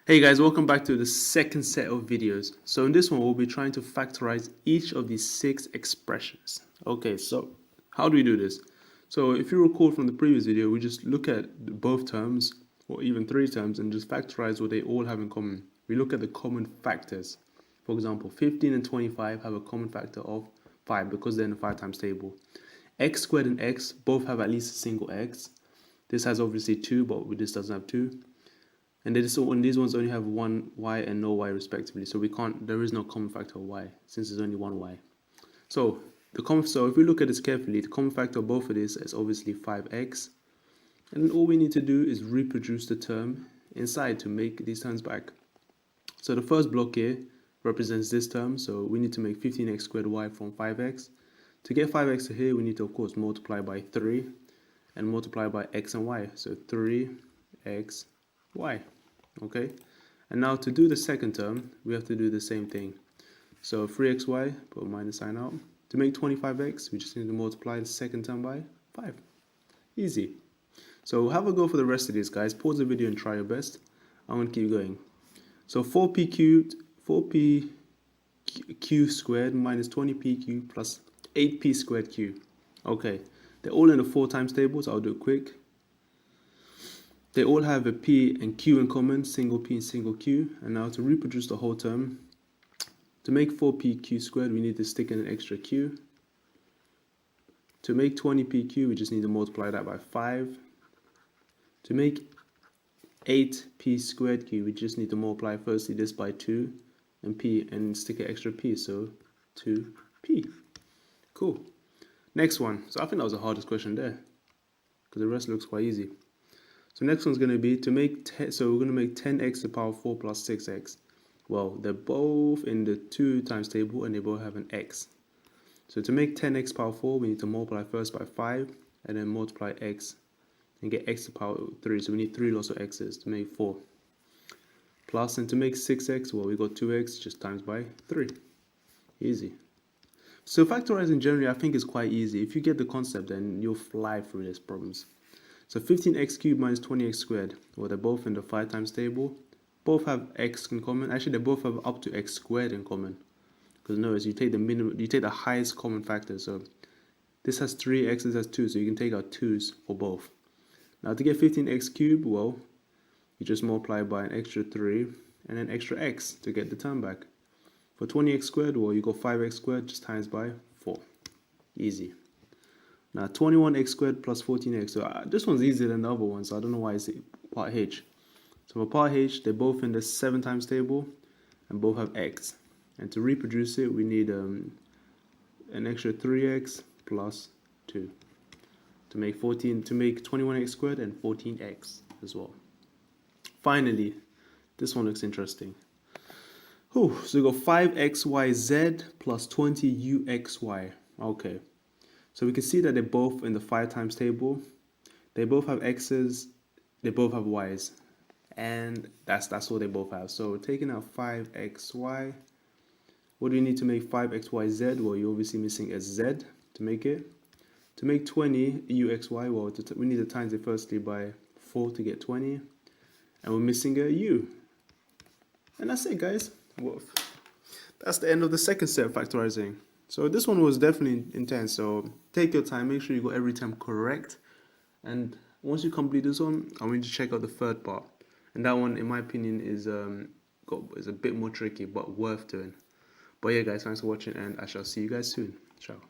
Hey guys, welcome back to the second set of videos. So in this one, we'll be trying to factorize each of these 6 expressions. Okay, so how do we do this? So if you recall from the previous video, we just look at both terms, or even 3 terms, and just factorize what they all have in common. We look at the common factors. For example, 15 and 25 have a common factor of 5 because they're in the 5 times table. X squared and x both have at least a single x. This has obviously 2, but this doesn't have 2. And these ones only have one y and no y respectively, so there is no common factor of y since there's only one y. So if we look at this carefully, the common factor of both of these is obviously 5x, and all we need to do is reproduce the term inside to make these terms back. So the first block here represents this term, so we need to make 15x squared y from 5x. To get 5x to here, we need to of course multiply by 3 and multiply by x and y, so 3x y. Okay, and now to do the second term, we have to do the same thing. So 3xy, put a minus sign out. To make 25x, we just need to multiply the second term by 5. Easy. So have a go for the rest of these, guys. Pause the video and try your best. I'm going to keep going. So 4p q squared minus 20p q plus 8p squared q. Okay, they're all in the 4 times table, so I'll do it quick. They all have a p and q in common, single p and single q. And now to reproduce the whole term, to make 4p q squared, we need to stick in an extra q. To make 20p q, we just need to multiply that by 5. To make 8p squared q, we just need to multiply firstly this by 2 and p and stick an extra p, so 2p. Cool. Next one. So I think that was the hardest question there, because the rest looks quite easy. So next one's going to be to make, so we're going to make 10x to the power 4 plus 6x. Well, they're both in the 2 times table and they both have an x. So to make 10x to the power 4, we need to multiply first by 5 and then multiply x and get x to the power 3. So we need 3 lots of x's to make 4. Plus, and to make 6x, well, we got 2x just times by 3. Easy. So factorizing generally, I think is quite easy. If you get the concept, then you'll fly through these problems. So 15x cubed minus 20x squared, well, they're both in the 5 times table. Both have x in common. Actually, they both have up to x squared in common. Because notice, you take the highest common factor. So this has 3x, this has 2, so you can take out 2's for both. Now to get 15x cubed, well, you just multiply by an extra 3 and an extra x to get the term back. For 20x squared, well, you got 5x squared just times by 4. Easy. Now 21x squared plus 14x. So this one's easier than the other one, so I don't know why it's part h. So for part h, they're both in the 7 times table and both have x. And to reproduce it, we need an extra 3x plus 2 to make 21x squared and 14x as well. Finally, this one looks interesting. So we got 5xyz plus 20uxy. Okay. So we can see that they're both in the 5 times table. They both have x's, they both have y's. And that's all they both have. So taking out 5xy, what do you need to make 5xyz? Well, you're obviously missing a z to make it. To make 20uxy, well, we need to times it firstly by 4 to get 20. And we're missing a u. And that's it, guys. Well, that's the end of the second set of factorizing. So this one was definitely intense, so take your time, make sure you got every term correct. And once you complete this one, I want you to check out the third part. And that one, in my opinion, is a bit more tricky, but worth doing. But yeah, guys, thanks for watching, and I shall see you guys soon. Ciao.